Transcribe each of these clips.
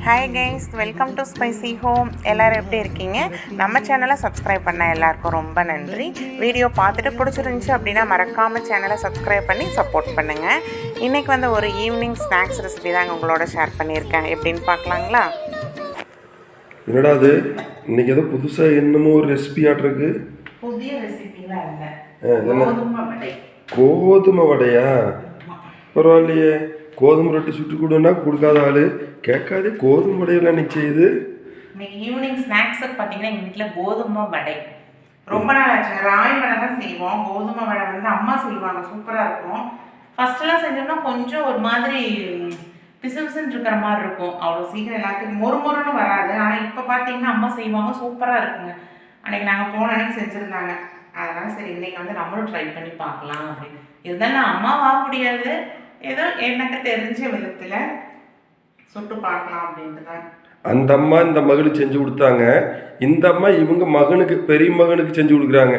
Hi guys, welcome to spicy home. எல்லோரும் எப்படி இருக்கீங்க? நம்ம சேனலை சப்ஸ்கிரைப் பண்ண எல்லாருக்கும் ரொம்ப நன்றி. வீடியோ பார்த்துட்டு பிடிச்சிருந்துச்சி அப்படின்னா மறக்காமல் சேனலை சப்ஸ்கிரைப் பண்ணி சப்போர்ட் பண்ணுங்கள். இன்றைக்கி வந்து ஒரு ஈவினிங் ஸ்நாக்ஸ் ரெசிபி தாங்க உங்களோட ஷேர் பண்ணியிருக்கேன். எப்படின்னு பார்க்கலாங்களா? என்னடா அது இன்னைக்கு ஏதோ புதுசாக என்னமோ ஒரு ரெசிபி ஆட்ருக்கு. புதிய ரெசிபிலாம் இல்லை, கோதுமை வடையா? பரவாயில்லையே, கோதுமை ரொட்டி சுட்டு கொடுன்னா கொடுக்காத ஆள் கேட்காதே. கோதுமை வடையெல்லாம் இன்னைக்கு செய்யுது. இன்னைக்கு ஈவினிங் ஸ்நாக்ஸுக்கு பார்த்தீங்கன்னா எங்கள் வீட்டில் கோதுமை வடை ரொம்ப நாள் ஆச்சு. ராய் வடை தான் செய்வோம். கோதுமை வடை வந்து அம்மா செய்வாங்க, சூப்பராக இருக்கும். ஃபஸ்ட்டெல்லாம் செஞ்சோம்னா கொஞ்சம் ஒரு மாதிரி பிசு பிசுன்னு இருக்கிற மாதிரி இருக்கும். அவ்வளோ சீக்கிரம் எல்லாத்துக்கும் மொறுன்னு வராது. ஆனால் இப்போ பார்த்தீங்கன்னா அம்மா செய்வாங்க, சூப்பராக இருக்குங்க. அன்றைக்கி நாங்கள் போன அன்றைக்கி செஞ்சுருந்தாங்க. அதனால் சரி இன்றைக்கி வந்து நம்மளும் ட்ரை பண்ணி பார்க்கலாம் அப்படின்னு. இருந்தாலும் நான் அம்மா வாங்க முடியாது, ஏதோ எனக்கு தெரிஞ்ச விதத்தில் சுட்டு பார்க்கலாம் அப்படின்ட்டு தான். அந்த அம்மா இந்த மகளுக்கு செஞ்சு கொடுத்தாங்க. இந்த அம்மா இவங்க மகனுக்கு, பெரிய மகனுக்கு செஞ்சு கொடுக்குறாங்க.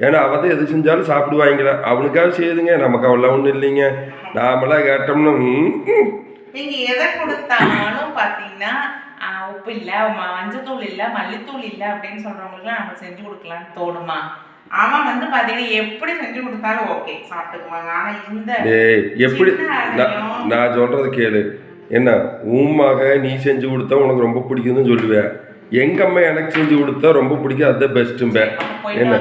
ஏன்னா அவன் எது செஞ்சாலும் சாப்பிடுவாங்களா, அவனுக்காக செய்யுதுங்க. நமக்கு அவ்வளோ ஒன்றும் இல்லைங்க. நாமெல்லாம் கேட்டோம்னா நீங்கள் எதை கொடுத்தாலும் பார்த்தீங்கன்னா உப்பு இல்லை, மஞ்சத்தூள் இல்லை, மல்லித்தூள் இல்லை அப்படின்னு சொல்கிறவங்களுக்குலாம் நம்ம செஞ்சு கொடுக்கலான்னு தோணுமா? அவன் வந்து பார்த்தீங்கன்னா எப்படி செஞ்சு கொடுத்தாலும் ஓகே சாப்பிட்டுக்குவாங்க. ஆனால் இந்த எப்படி நான் சொல்கிறது கேளு. என்ன உம்மாக நீ செஞ்சு கொடுத்தா உனக்கு ரொம்ப பிடிக்குதுன்னு சொல்லுவேன். எங்கள் அம்மா எனக்கு செஞ்சு கொடுத்தா ரொம்ப பிடிக்கும், அதுதான் பெஸ்ட்டும்பேன். என்ன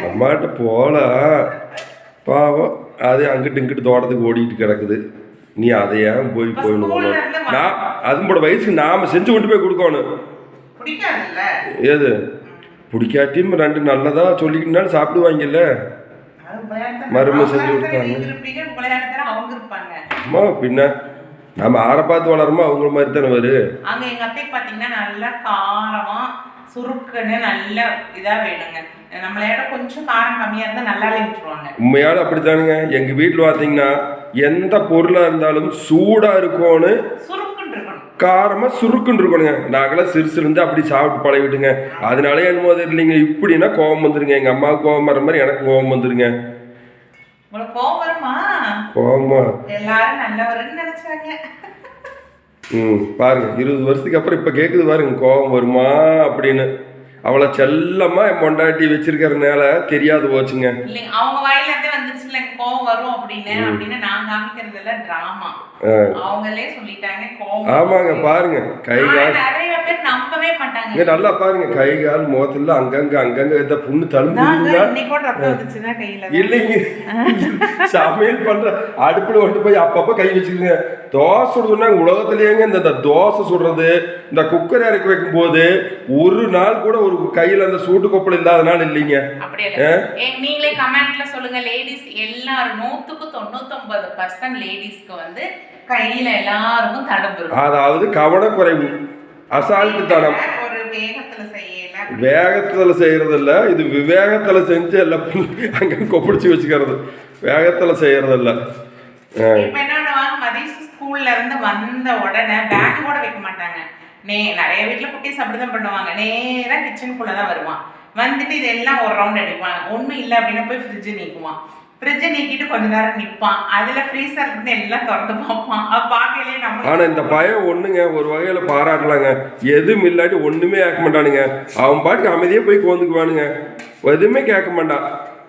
அம்மாட்ட போகலாம், பாவம் அது அங்கிட்டு இங்கிட்டு தோட்டத்துக்கு ஓடிட்டு கிடக்குது. நீ அதையா போயிடணும். நான் அதும்போட வயசுக்கு நாம் செஞ்சு கொண்டு போய் கொடுக்கணும். ஏது பிடிக்காட்டியும் ரெண்டு நல்லதாக சொல்லிக்கிட்டாலும் சாப்பிடுவாங்கல்ல. மருமை செஞ்சு கொடுத்தாங்க. அம்மா பின்ன நம்ம ஆற பார்த்து வளருமோ அவங்கள மாதிரி தானே வரும். அங்க எங்க அத்தைக்கு பாத்தீங்கன்னா நல்லா காரமா சுருக்குன்னு நல்ல இதா வேணுங்க. நம்மளோட கொஞ்சம் காரம் கம்மியா இருந்தா நல்லாவே விட்டுருவாங்க. உண்மையால அப்படித்தானுங்க. எங்க வீட்டுல பாத்தீங்கன்னா எந்த பொருளா இருந்தாலும் சூடா இருக்கும்னு காரமாக சுருக்குன்னு இருக்கணுங்க. நாங்களாம் சிறுசுலேருந்து அப்படி சாப்பிட்டு பழகிட்டுங்க. அதனால என்னமோ இல்லைங்க, இப்படின்னா கோபம் வந்துருங்க. எங்கள் அம்மாவுக்கு கோபம் வர மாதிரி எனக்கு கோபம் வந்துருங்க. கோபமா எல்லாரும் நல்லவருன்னு நினைச்சாங்க. பாருங்க 20 வருஷத்துக்கு அப்புறம் இப்போ கேட்குது பாருங்க, கோபம் வருமா அப்படின்னு. அவளை செல்லமா என் பொண்டாட்டி வச்சிருக்கிறதுனால தெரியாது போச்சுங்க. அவங்க வாயில இருந்தே வந்துருச்சுல கோவம் வரும் அப்படின்னு நான் காமிக்கிறதுல டிராமா. அவங்களே சொல்லிட்டாங்க கோவம். ஆமாங்க, பாருங்க கை கால் நிறைய பேர் நம்பவே மாட்டாங்க. நல்லா பாருங்க, கை கால் முகத்துல அங்கங்க இந்த புண்ணு தழும்புங்களா இல்லைங்க. சமையல் பண்ற அடுப்புல கொண்டு போய் அப்பப்ப கை வச்சுக்கோங்க. தோசை சுடுதுன்னா உலகத்திலேயேங்க இந்த தோசை சுடுறது, இந்த குக்கர் இறக்கி வைக்கும் போது ஒரு நாள் கூட ஒரு கையில அந்த சூட்டு கொப்பளம் இல்லாதனால இல்லைங்க. நீங்களே கமெண்ட்ல சொல்லுங்க. லேடிஸ் எல்லாரும் 99% லேடிஸ்க்கு வந்து கையில எல்லாருக்கும் தடம்பு, அதாவது கவனக்குறைவு, அசால்ட்டு தனம். ஒரு வேகத்துல செய்யறது இல்ல, இது விவேகத்துல செஞ்சு எல்லாம் அங்க கொப்பிடிச்சு வச்சுக்கிறது. வேகத்துல செய்யறது இல்ல. ஸ்கூல்ல இருந்து வந்த உடனே பேக் கூட வைக்க மாட்டாங்க. நிறைய வீட்டுல குட்டீஸ் அப்படிதான் பண்ணுவாங்க. நேரா கிச்சனுக்குள்ளதான் வருவான். வந்துட்டு இதெல்லாம் ஒரு ரவுண்ட் அடிப்பான். ஒண்ணும் இல்லை அப்படின்னா போய் ஃப்ரிட்ஜ் நீக்குவான். ஃப்ரிட்ஜை நீக்கிட்டு கொஞ்ச நேரம் நிற்பான். அதுல ஃப்ரீசர் இருந்து எல்லாம் திறந்து பார்ப்பான். பார்க்கலையே நம்ம. ஆனா இந்த பயம் ஒண்ணுங்க ஒரு வகையில பாராட்டலாங்க. எதுவும் இல்லாட்டி ஒண்ணுமே கேட்க மாட்டானுங்க. அவன் பாட்டுக்கு அமைதியே போய் கோந்துக்குவானுங்க, எதுவுமே கேட்க மாட்டான்.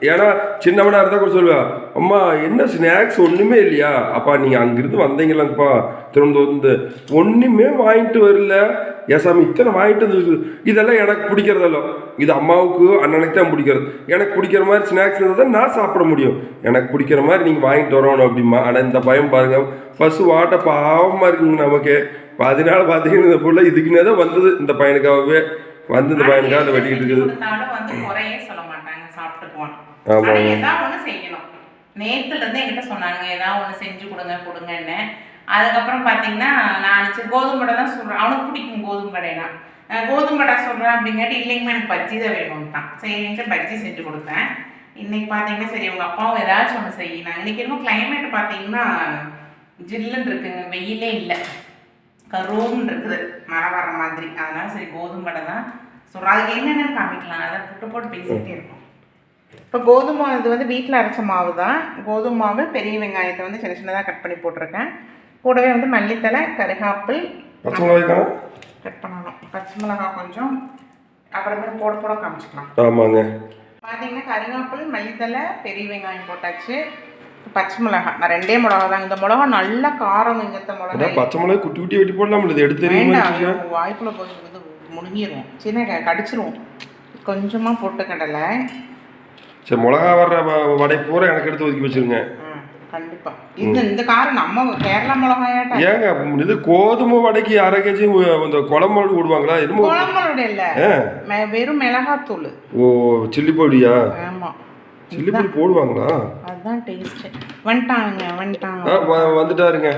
ஏன்னா சின்னவனா இருந்தால் கூட சொல்லுவா, அம்மா என்ன ஸ்நாக்ஸ் ஒன்றுமே இல்லையா? அப்பா நீங்கள் அங்கிருந்து வந்தீங்களாங்கப்பா திரும்ப ஒன்றுமே வாங்கிட்டு வரல, ஏசாமி இத்தனை வாங்கிட்டு வந்து. இதெல்லாம் எனக்கு பிடிக்கிறதல்ல. இது அம்மாவுக்கு அண்ணனுக்கு தான் பிடிக்கிறது. எனக்கு பிடிக்கிற மாதிரி ஸ்நாக்ஸ் இருந்தால் தான் நான் சாப்பிட முடியும். எனக்கு பிடிக்கிற மாதிரி நீங்கள் வாங்கிட்டு வரணும் அப்படிமா. ஆனால் இந்த பயம் பாருங்க, பசு வாட்ட பாவமாக இருக்குங்க நமக்கு. அதனால பார்த்தீங்கன்னா இந்த பொருளை இதுக்குன்னே தான் வந்தது. இந்த பையனுக்காகவே வந்து இந்த பையனுக்காக அதை வெட்டிக்கிட்டு இருக்குது. செய்யணும். நேத்துல இருந்து என்கிட்ட சொன்னாங்க ஏதாவது ஒன்று செஞ்சு கொடுங்கன்னு. அதுக்கப்புறம் பார்த்தீங்கன்னா நான் கோதுமை வடை தான் சொல்கிறேன். அவனுக்கு பிடிக்கும் கோதுமை வடைனா. கோதுமை வடை சொல்கிறேன் அப்படிங்காட்டி இல்லைங்கம்மா எனக்கு பஜ்ஜி தான் வேணும்ட்டான். சரின்ட்டு பஜ்ஜி செஞ்சு கொடுத்தேன். இன்னைக்கு பார்த்தீங்கன்னா சரி உங்கள் அப்பாவும் ஏதாச்சும் ஒன்று செய்யினாங்க. இன்னைக்கு இன்னும் கிளைமேட் பார்த்தீங்கன்னா ஜில்லுன்னு இருக்குங்க, வெயிலே இல்லை, கருன்னு இருக்குது, மழை வர மாதிரி. அதனால சரி கோதுமை வடை தான் சொல்கிறேன். அதுக்கு என்னென்னு காமிக்கலாம், அதை போட்டு பேசிகிட்டே இருக்கும். இப்போ கோதுமை இது வந்து வீட்டில் அரைச்ச மாவு தான். கோதுமை மாவு, பெரிய வெங்காயத்தை வந்து சின்ன சின்னதாக கட் பண்ணி போட்டிருக்கேன். கூடவே வந்து மல்லித்தலை, கருகாப்பிள், பச்சை மிளகாய்க்கான கட் பண்ணணும். பச்சை மிளகாய் கொஞ்சம் அப்புறமேட்டு போட காமிச்சிக்கலாம். ஆமாங்க. பார்த்தீங்கன்னா கருகாப்பிள், மல்லித்தலை, பெரிய வெங்காயம் போட்டாச்சு. பச்சை மிளகா நான் 2 மிளகா தான். இந்த மிளகா நல்லா காரம். இந்த மிளகா பச்சை மிளகாய் குட்டி குட்டி வெட்டி போடலாம். இது எடுத்து வாய்ப்புல போய் வந்து முழுங்கிடும், சின்ன கடிச்சிரும். கொஞ்சமாக போட்டு கடலை. சரி, மிளகா வர்ற வடை பூரா எனக்கு எடுத்து ஒதுக்கி வச்சிருங்க. கண்டிப்பா. இந்த காரம் நம்ம கேரளா மிளகாயாட்டா. ஏங்க இது கோதுமை வடைக்கு 1/2 கேஜி இந்த குழம்பு விடுவாங்களா? குழம்பு இல்ல, வெறும் மிளகாத்தூள். ஓ, சில்லி பொடியா? ஆமா, சில்லி பொடி போடுவாங்களா? அதுதான் டேஸ்ட். வந்துட்டாருங்க.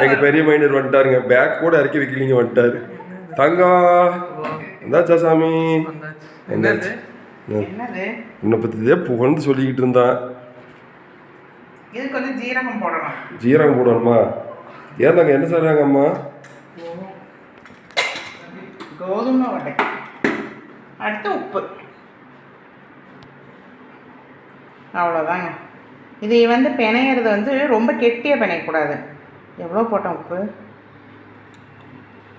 எங்க பெரிய மைனர் வந்துட்டாருங்க. பேக் கூட இறக்கி வைக்கலீங்க, வந்துட்டாரு. தங்கம் எந்தாச்சா சாமி? என்னது? உன்னை பத்தியே புகழ்ந்து சொல்லிக்கிட்டு இருந்தான். இதுக்கு வந்து ஜீரகம் போடணும். ஜீரகம் போடணுமா? ஏன் நாங்க என்ன சொல்றாங்க அம்மா? கோதுமை வடை. அடுத்து உப்பு. அவ்வளோதாங்க. இது வந்து பிணையிறது வந்து ரொம்ப கெட்டியாக பிணையக்கூடாது. எவ்வளோ போட்டோம் உப்பு?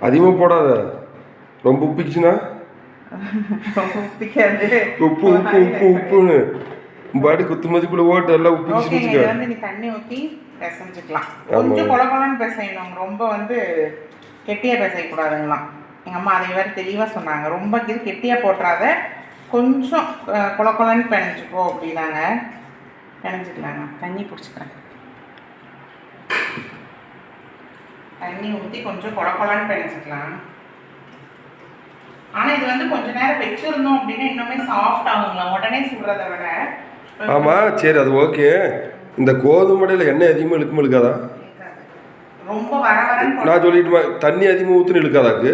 அதிகமாக போடாத, ரொம்ப உப்பிச்சுன்னா உப்பிக்காது. உப்பு உப்பு உப்பு உப்புன்னு பாடி குத்து மதிப்புல ஓட்டு எல்லாம் உப்பிச்சு. நீ தண்ணி ஊற்றி பிசைஞ்சுக்கலாம். கொஞ்சம் குழகுழன்னு பிசையணும், ரொம்ப வந்து கெட்டியாக பிசையக்கூடாதுங்களாம். எங்கள் அம்மா அதை வேறு தெளிவாக சொன்னாங்க. ரொம்ப இது கெட்டியாக போட்டுறாத, கொஞ்சம் குழகுழன்னு பிணைஞ்சிக்கோ அப்படின்னாங்க. பிணைஞ்சிக்கலாங்க. தண்ணி பிடிச்சிக்கிறேன். தண்ணி ஊற்றி கொஞ்சம் குழகுழன்னு பிணைஞ்சிக்கலாம். ஆனால் இது வந்து கொஞ்ச நேரம் வச்சிருந்தோம் அப்படின்னா இன்னுமே சாஃப்ட் ஆகுங்களா, உடனே சுடுறதை விட. ஆமாம், சரி, அது ஓகே. இந்த கோதுமையில் எண்ணெய் அதிகமாக இழுக்குமா இழுக்காதா? ரொம்ப வர வரன்னு நான் சொல்லிட்டுமா, தண்ணி அதிகமாக ஊற்றுன்னு இழுக்காதாக்கு?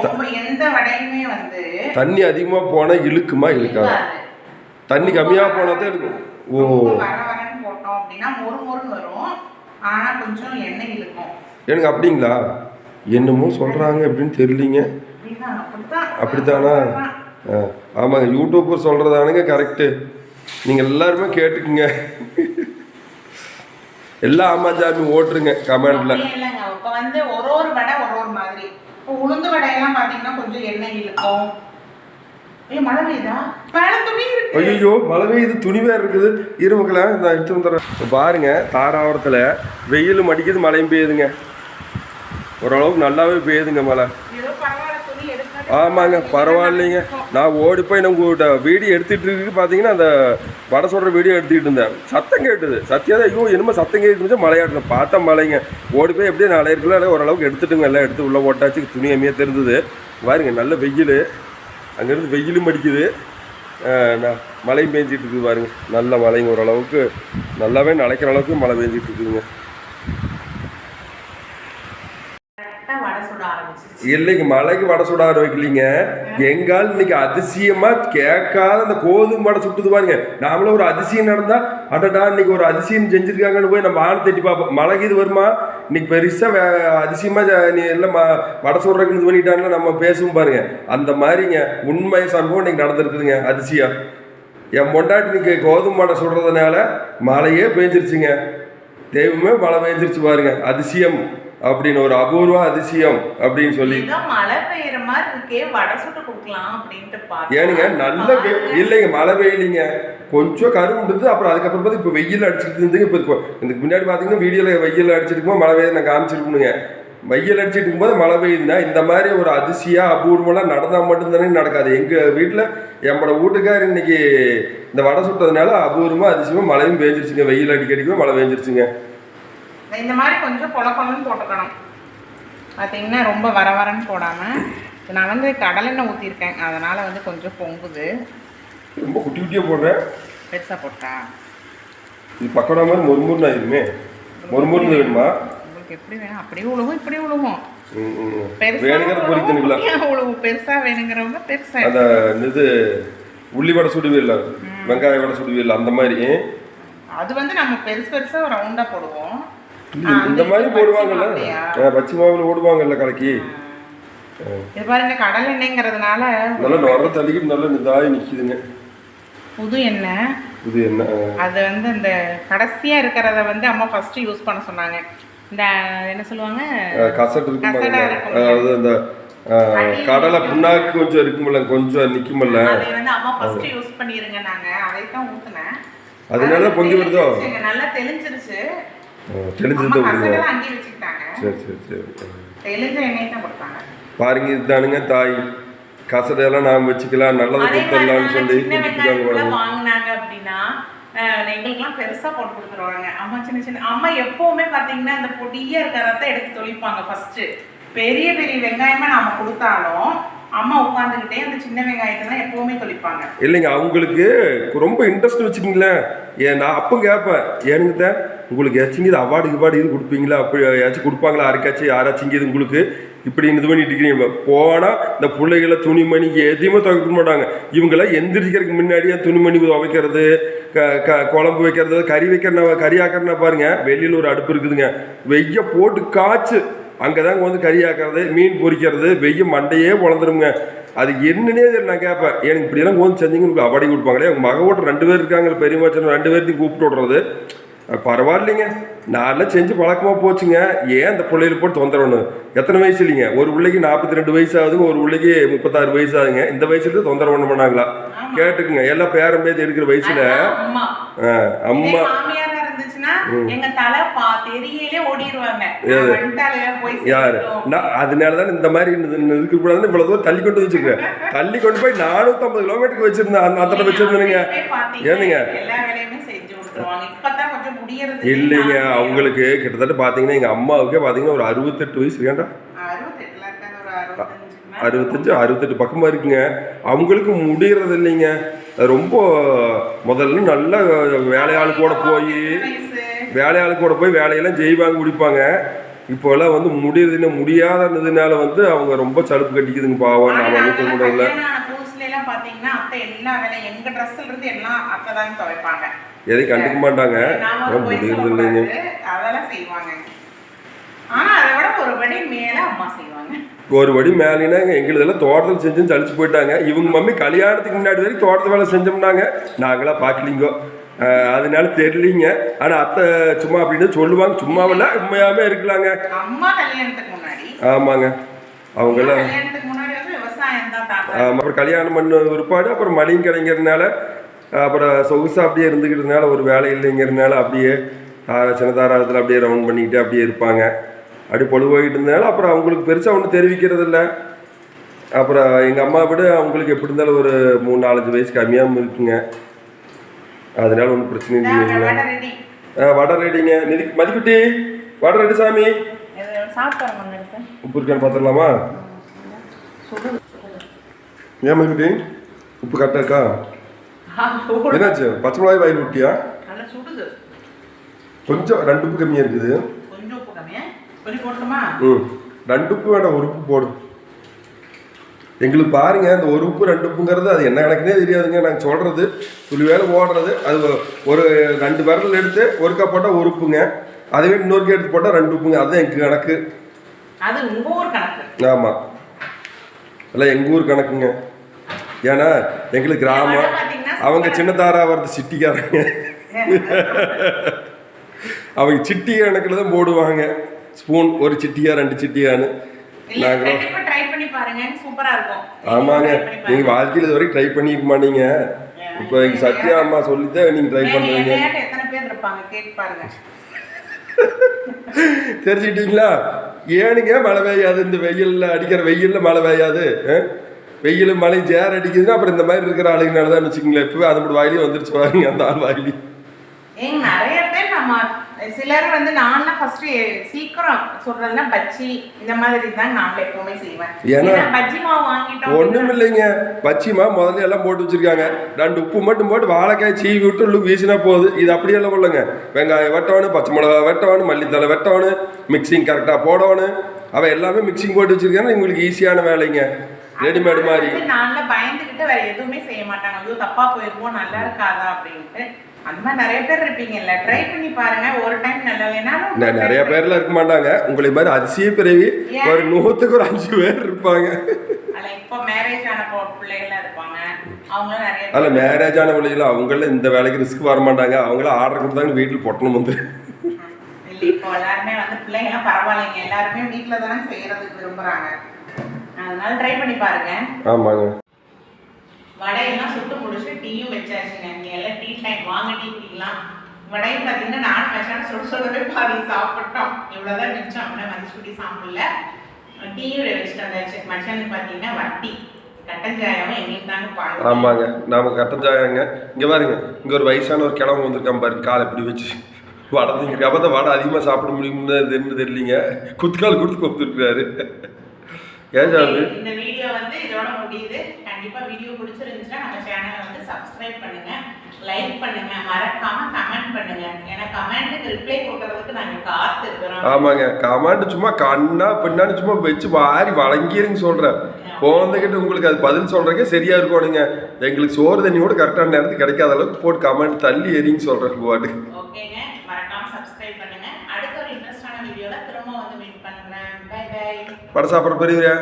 ரொம்ப எந்த வடையுமே வந்து தண்ணி அதிகமாக போனால் இழுக்குமா இழுக்காதா? தண்ணி கம்மியாக போனால் தான் இழுக்கும். ஓ, வர வரன்னு போட்டோம் அப்படின்னா மொறு மொறுன்னு வரும், ஆனால் கொஞ்சம் எண்ணெய் இழுக்கும். எனக்கு அப்படிங்களா? என்னமோ சொல்கிறாங்க அப்படின்னு தெரியலீங்க. அப்படித்தானா? ஆமாங்க, யூடியூப்பர் சொல்கிறதானுங்க கரெக்டு. நீங்கள் எல்லாருமே கேட்டுக்குங்க. எல்லா ஆமாஞ்சாமி ஓட்டுருங்க கமெண்ட்ல. இல்லைங்க, இப்போ வந்து ஒரு வடை ஒரு மாதிரி. இப்போ உளுந்து வடையெல்லாம் பார்த்தீங்கன்னா கொஞ்சம் எண்ணெய் இழுக்கும். மழை பெய்யுதா? ஐயோ, மழை பெய்யுது, துணி வேறு இருக்குது. இருமக்கலாம், நான் எடுத்து வந்துடுறேன். பாருங்க, தாராவரத்தில் வெயிலும் அடிக்குது, மழையும் பெய்யுதுங்க. ஓரளவுக்கு நல்லாவே பெய்யுதுங்க மழை. ஆமாங்க, பரவாயில்லைங்க. நான் ஓடி போய் நம்ம வீடியோ எடுத்துகிட்டு இருக்கு பார்த்தீங்கன்னா, அந்த வடை சொல்கிற வீடியோ எடுத்துக்கிட்டு இருந்தேன். சத்தம் கேட்டுது, சத்தியாதான். ஐயோ, என்னமோ சத்தம் கேட்டுருந்துச்சு. மழையாட்டில் பார்த்தா மழைங்க. ஓடி போய் எப்படியும் 4 கிலோ ஓரளவுக்கு எடுத்துட்டுங்க. எல்லாம் எடுத்து உள்ளே போட்டாச்சு. துணி அம்மியாக தெரிஞ்சுது. பாருங்க, நல்ல வெயில். அங்கேருந்து வெயிலும் அடிக்குது, மழையும் பெஞ்சிட்டு இருக்குது. பாருங்க, நல்ல மழைங்க. ஓரளவுக்கு நல்லாவே நினைக்கிற அளவுக்கு மழை பெஞ்சிட்டு இருக்குதுங்க. இல்லைங்க, மழைக்கு வடை சுட ஆரம்பிக்கலிங்க. எங்கால் இன்னைக்கு அதிசயமா கேட்காத அந்த கோதுமை வடை சுட்டுது பாருங்க. நாமளும் ஒரு அதிசயம் நடந்தா, அடடா இன்னைக்கு ஒரு அதிசயம் செஞ்சிருக்காங்கன்னு போய் நம்ம ஆணை தட்டி பார்ப்போம். மழைக்கு இது வருமா? இன்னைக்கு பெருசா அதிசயமா நீ எல்லாம் வடை சுடுறதுக்கு இது பண்ணிட்டாங்கன்னா நம்ம பேசுவோம் பாருங்க. அந்த மாதிரிங்க உண்மை சம்பவம் இன்னைக்கு நடந்திருக்குதுங்க. அதிசயம். என் பொண்டாட்டி இன்னைக்கு கோதுமை வடை சுடுறதுனால மழையே பெஞ்சிருச்சுங்க. தெய்வமே மழை பெஞ்சிருச்சு பாருங்க. அதிசயம் அப்படின்னு, ஒரு அபூர்வ அதிசயம் அப்படின்னு சொல்லி. மழை பெய்யுற மாதிரி இருக்கே, வடை சுட்டு கொடுக்கலாம் அப்படின்ட்டு ஏனுங்க, நல்ல இல்லைங்க, மழை பெய்யலிங்க. கொஞ்சம் கரும்புது. அப்புறம் அதுக்கப்புறம் பார்த்து இப்போ வெயில் அடிச்சுட்டு இருந்துங்க. இப்போ இதுக்கு முன்னாடி பார்த்தீங்கன்னா வீடியோவில் வெயில் அடிச்சிட்டு இருக்கும்போது மழை பெய்யுது நான் காமிச்சிருக்கணுங்க. வெயில் அடிச்சுட்டு இருக்கும்போது மழை பெய்யுதுன்னா இந்த மாதிரி ஒரு அதிசயம் அபூர்வமெல்லாம் நடந்தால் மட்டும்தானே நடக்காது. எங்கள் வீட்டில் என்னோட வீட்டுக்கார் இன்னைக்கு இந்த வடை சுட்டதுனால அபூர்வமாக அதிசயமாக மழையும் பெஞ்சிருச்சுங்க. வெயில் அடிக்கடிக்கும் மழை பெஞ்சிருச்சுங்க. இந்த மாதிரி கொஞ்சம் குழக்குழன்னு போட்டுக்கணும். பார்த்தீங்கன்னா ரொம்ப வர வரன்னு போடாமல். நான் வந்து கடலெண்ணெய் ஊற்றிருக்கேன், அதனால் வந்து கொஞ்சம் பொங்குது. ரொம்ப குட்டி குட்டியாக போடுறேன். பெருசாக போட்டா இது பக்கோடா மாதிரி மொறுமுறுன்னு ஆயிருமே. மொறுமுறுன்னு வேணுமா? உங்களுக்கு எப்படி வேணும் அப்படியே உழுவும், இப்படி உழுவும். வேணுங்கிற பொறிக்கணுங்களா? உழுவும். பெருசாக வேணுங்கிறவங்க பெருசாக. அந்த இது உள்ளி வடை சுடுவில்ல, வெங்காய வடை சுடுவில்ல, அந்த மாதிரி. அது வந்து நம்ம பெருசாக ரவுண்டாக போடுவோம். இந்த மாதிரி போடுவாங்கல்ல, பச்சை மாவுல போடுவாங்கல்ல கலக்கி. இது பாருங்க, கடல் எண்ணெய்ங்கிறதுனால நல்லா நுர தள்ளிக்கிட்டு நல்லா நிதாய் நிற்கிதுங்க. புது எண்ணெய். இது என்ன அது வந்து இந்த கடைசியா இருக்கிறத வந்து அம்மா ஃபர்ஸ்ட் யூஸ் பண்ண சொன்னாங்க. இந்த என்ன சொல்லுவாங்க, கசடு இருக்கும் கசடா பாருங்க. இருக்கும். அதாவது அந்த கடலை புண்ணாக்கு கொஞ்சம் இருக்குமில்ல, கொஞ்சம் நிக்குமில்ல, அதை வந்து அம்மா ஃபர்ஸ்ட் யூஸ் பண்ணிருங்க. நாங்க அதை தான் ஊத்துனேன். அதனால பொங்கி வருதோ? நல்லா தெளிஞ்சிருச்சு. தெளிஞ்சது கசடெல்லாம் அங்கேயே வச்சுக்கிட்டாங்க. சரி சரி சரி. தெளிஞ்ச எண்ணெய் தான் கொடுத்தாங்க. பாருங்க, இதுதானுங்க தாய். கசடையெல்லாம் நாம் வச்சுக்கலாம், நல்லதை கொடுத்துடலாம்னு சொல்லி கொடுத்துருக்காங்க. வாங்கினாங்க அப்படின்னா எங்களுக்குலாம் பெருசா போட்டு கொடுத்துருவாங்க. அம்மா சின்ன சின்ன அம்மா எப்பவுமே பாத்தீங்கன்னா அந்த பொடியா இருக்கிறத எடுத்து தொளிப்பாங்க ஃபர்ஸ்ட். பெரிய பெரிய வெங்காயமா நாம கொடுத்தாலும் அம்மா உட்காந்துக்கிட்டே அந்த சின்ன வெங்காயத்தை தான் எப்பவுமே தொளிப்பாங்க. இல்லைங்க, அவங்களுக்கு ரொம்ப இன்ட்ரெஸ்ட் வச்சுக்கிங்களேன். நான் அப்போ கேட்பேன், ஏனுங்க உங்களுக்கு ஏச்சிங்க இது அவார்டு இது கொடுப்பீங்களா, அப்படி ஏதாச்சும் கொடுப்பாங்களா, யாருக்காச்சும் யாராச்சும் இது உங்களுக்கு இப்படின்னு இது பண்ணிட்டு இருக்கிறீங்க. போனால் இந்த பிள்ளைகளை துணிமணி எதையுமே துவைக்க மாட்டாங்க. இவங்கெல்லாம் எந்திரிக்கிறதுக்கு முன்னாடியே துணிமணி துவைக்கிறது, குழம்பு வைக்கிறது, கறி ஆக்கிறனா பாருங்க. வெளியில் ஒரு அடுப்பு இருக்குதுங்க, வெய்ய போட்டு காய்ச்சு அங்கே தாங்க வந்து கறி ஆக்கிறது, மீன் பொரிக்கிறது, வெய்ய மண்டையே பொழந்துருங்க. அது என்னன்னே நான் கேட்பேன், எனக்கு இப்படியெல்லாம் வந்து செஞ்சீங்கன்னு அவார்டு கொடுப்பாங்களே. அவங்க மக ஓட்டு 2 பேர் இருக்காங்க, பெரிய மச்சன் 2 பேர்த்தையும் கூப்பிட்டு விடுறது. பரவாயில்லைங்க, நான்லாம் செஞ்சு பழக்கமாக போச்சுங்க. ஏன் அந்த பிள்ளைகளை போட்டு தொந்தரவுன்னு. எத்தனை வயசு இல்லைங்க, ஒரு பிள்ளைக்கு 42 வயசு ஆகுதுங்க, ஒரு பிள்ளைக்கு 36 வயசு ஆகுதுங்க. இந்த வயசுல தொந்தரவு பண்ண பண்ணாங்களா கேட்டுக்குங்க. எல்லாம் பேரம் பேத்தி எடுக்கிற வயசுல அம்மா எங்க தலை தெரியலே ஓடிடுவாங்க. யாரு நான் அதனாலதான் இந்த மாதிரி இருக்கக்கூடாதுன்னு இவ்வளவு தூரம் தள்ளி கொண்டு வச்சுக்கிறேன். தள்ளி கொண்டு போய் 450 கிலோமீட்டருக்கு வச்சிருந்தேன். அந்த வச்சிருந்தேனுங்க. ஏனுங்க இல்லைங்க, அவங்களுக்கு கிட்டத்தட்ட பாத்தீங்கன்னா எங்க அம்மாவுக்கே பாத்தீங்கன்னா ஒரு 68 வயசு இருக்காண்டா, 65 பக்கமா இருக்குங்க. அவங்களுக்கு முடியறது இல்லைங்க. ரொம்ப முதல்ல நல்ல வேலையாளு கூட போய் வேலையெல்லாம் செய்வாங்க, முடிப்பாங்க. இப்போல்லாம் வந்து முடியாததுனால வந்து அவங்க ரொம்ப சலுப்பு கட்டிக்குதுங்க. பாவம், நாம வீட்டு முடியல. எதையும் கண்டுக்க மாட்டாங்க, முடியறது இல்லைங்க. ஒரு படி மேலேனா எங்களுதெல்லாம் தோட்டத்தில் செஞ்சுன்னு சளிச்சு போயிட்டாங்க. இவங்க மம்மி கல்யாணத்துக்கு முன்னாடி வரைக்கும் தோட்டத்து வேலை செஞ்சோம்னாங்க, நாங்களாம் பார்க்கலிங்கோ. அதனால தெரியலீங்க. ஆனால் அத்தை சும்மா அப்படின்னு சொல்லுவாங்க, சும்மாவெல்லாம் உண்மையாமே இருக்கலாங்க. ஆமாங்க, அவங்கெல்லாம் அப்புறம் கல்யாணம் பண்ண ஒருபாடு அப்புறம் மழையும் கிடைங்கிறதுனால அப்புறம் சொகுசாக அப்படியே இருந்துக்கிறதுனால ஒரு வேலை இல்லைங்கிறதுனால அப்படியே சின்னதாரத்தில் அப்படியே ரவுண்ட் பண்ணிக்கிட்டு அப்படியே இருப்பாங்க. அப்படி பொழுவாகிட்டு இருந்தனால அப்புறம் அவங்களுக்கு பெருசாக ஒன்றும் தெரிவிக்கிறது இல்லை. அப்புறம் எங்கள் அம்மா விட அவங்களுக்கு எப்படி இருந்தாலும் ஒரு 3-4 வயசு கம்மியாகவும் இருக்குங்க. அதனால ஒன்றும் பிரச்சனை இல்லைங்க. வடை ரெடிங்க. மதிக்குட்டி வடை ரெடி சாமி. உப்பு இருக்கான்னு பார்த்துடலாமா? ஏன் மதிக்குட்டி உப்பு கரெக்டாக இருக்கா? என்னாச்சு, பச்சை மிளகாய் வாயில் விட்டியா? கொஞ்சம் 2 உப்பு கம்மியாக இருக்குது. 2 உப்பு வேண்டாம், 1 உப்பு போடு. எங்களுக்கு பாருங்க, இந்த 1 உப்பு 2 உப்புங்கிறது அது என்ன கணக்குனே தெரியாதுங்க. நாங்கள் சொல்றது துளி வேலை ஓடுறது. அது ஒரு 2 விரல் எடுத்து ஒருக்கா போட்டால் 1 உப்புங்க, அதுவே இன்னொருக்கா எடுத்து போட்டால் 2 உப்புங்க. அதுதான் எங்கள் கணக்கு. ஆமாம், எல்லாம் எங்கள் ஊர் கணக்குங்க. ஏன்னா எங்களுக்கு கிராமம், அவங்க சின்னதாரா வரது சிட்டிக்காரங்க. அவங்க சிட்டி கணக்கில் தான் போடுவாங்க. ஸ்பூன் ஒரு சிட்டியா 2 சிட்டியான்னு. நாங்களும் ஆமாங்க, நீங்கள் வாழ்க்கையில் இது வரைக்கும் ட்ரை பண்ணிக்க மாட்டீங்க. இப்போ எங்கள் சத்யா அம்மா சொல்லித்தான் நீங்கள் ட்ரை பண்ணுறீங்க. தெரிஞ்சுக்கிட்டீங்களா? ஏனுங்க மழை பெய்யாது, இந்த வெயிலில் அடிக்கிற வெயிலில் மழை பெய்யாது. வெயிலும் மழையும் சேர் அடிக்குதுன்னா அப்புறம் இந்த மாதிரி இருக்கிற ஆளுங்கனால தான் வச்சுக்கங்களேன். இப்போவே அது மட்டும் வாயிலையும் வந்துருச்சு பாருங்க, அந்த ஆள் வாயிலி. நிறைய பேர் சிலர் வந்து நான்லாம் ஃபர்ஸ்ட் சீக்கிரம் சொல்றதுன்னா பஜ்ஜி இந்த மாதிரி தான் நான் எப்பவுமே செய்வேன். ஏன்னா பஜ்ஜி மாவு வாங்கிட்டோம் ஒண்ணும் இல்லைங்க, பஜ்ஜி மாவு முதல்ல எல்லாம் போட்டு வச்சிருக்காங்க. 2 உப்பு மட்டும் போட்டு வாழைக்காய் சீவி விட்டு உள்ளுக்கு வீசினா போகுது. இது அப்படியெல்லாம் இல்லைங்க. வெங்காயம் வெட்டணும், பச்சை மிளகா வெட்டணும், மல்லித்தலை வெட்டணும், மிக்சிங் கரெக்டாக போடணும். அவன் எல்லாமே மிக்சிங் போட்டு வச்சிருக்காங்க. உங்களுக்கு ஈஸியான வேலைங்க, ரெடிமேடு மாதிரி. நான்லாம் பயந்துக்கிட்டு வேற எதுவுமே செய்ய மாட்டாங்க. ஐயோ தப்பா போயிருவோம், நல்லா இருக்காதா அப்படின்ட்டு. அந்த மாதிரி நிறைய பேர் இருப்பீங்கல்ல, ட்ரை பண்ணி பாருங்க. ஒரு டைம் நல்லா இல்லைனாலும் நிறைய பேர்லாம் இருக்க மாட்டாங்க. உங்களை மாதிரி அதிசய பிறவி ஒரு 100க்கு ஒரு 5 பேர் இருப்பாங்க. இப்போ மேரேஜ் ஆன பிள்ளைகள்லாம் இருப்பாங்க. அவங்களும் நிறைய அதில் மேரேஜ் ஆன பிள்ளைகள் அவங்கள இந்த வேலைக்கு ரிஸ்க் வர மாட்டாங்க. அவங்கள ஆர்டர் கொடுத்தாங்க வீட்டில் பொட்டணும் வந்து. இல்லை இப்போ எல்லாருமே வந்து பிள்ளைங்கலாம் பரவாயில்லைங்க, எல்லாருமே வீட்டில் தானே செய்யறதுக்கு விரும்புறாங்க. அதனால ட்ரை பண்ணி பாருங்க. ஆமாங்க. வடையெல்லாம் சுட்டு முடிச்சு டீயும் வச்சாச்சுங்க. நீ எல்லாம் டீ டைம் வாங்க டீ குடிக்கலாம். வடையும் பார்த்தீங்கன்னா நானும் வச்சாலும் சுடவே பாதி சாப்பிட்டோம். இவ்வளோதான் மிச்சம். அப்படின்னா வந்து சுட்டி சாப்பிடல. டீயும் வச்சுட்டு வந்தாச்சு. மச்சானுக்கு பார்த்தீங்கன்னா வட்டி கட்டஞ்சாயாவும் எங்களுக்கு தாங்க பாருங்க. ஆமாங்க, நாம கட்டஞ்சாயாங்க. இங்கே பாருங்க, இங்கே ஒரு வயசான ஒரு கிழமை வந்திருக்கான் பாருங்க, காலை இப்படி வச்சு வடை திங்க. அப்போ தான் வடை அதிகமாக சாப்பிட முடியும்னு தெரியலீங்க, குத்துக்கால் கொடுத்து கொடுத்துருக்காரு. ஏஜாது இந்த வீடியோ வந்து இதோட முடியுது. கண்டிப்பா வீடியோ பிடிச்சிருந்துச்சுன்னா நம்ம சேனலை வந்து சப்ஸ்கிரைப் பண்ணுங்க, லைக் பண்ணுங்க, மறக்காம கமெண்ட் பண்ணுங்க. ஏன்னா கமெண்ட்டுக்கு ரிப்ளை கொடுக்கறதுக்கு நாங்க காத்து இருக்கிறோம். ஆமாங்க, கமெண்ட் சும்மா கண்ணா பின்னாடி சும்மா வச்சு வாரி வழங்கிருங்க சொல்கிறேன். குழந்தைகிட்ட உங்களுக்கு அது பதில் சொல்கிறக்கே சரியா இருக்கணுங்க. எங்களுக்கு சோறு தண்ணி கூட கரெக்டான நேரத்துக்கு கிடைக்காத அளவுக்கு போட்டு கமெண்ட் தள்ளி எரிங்க சொல்கிறேன் பாட்டு. ஓகேங்க, மறக்காம சப்ஸ்கிரைப் பண்ணுங்க. அடுத்த ஒரு இன்ட்ரெஸ்டான வீடியோல திரும்ப வந்து மீட் பண்றேன். By by. வடை சாப்பிட்ற பெரியவரா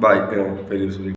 பாய். பெரியவர் சொல்லி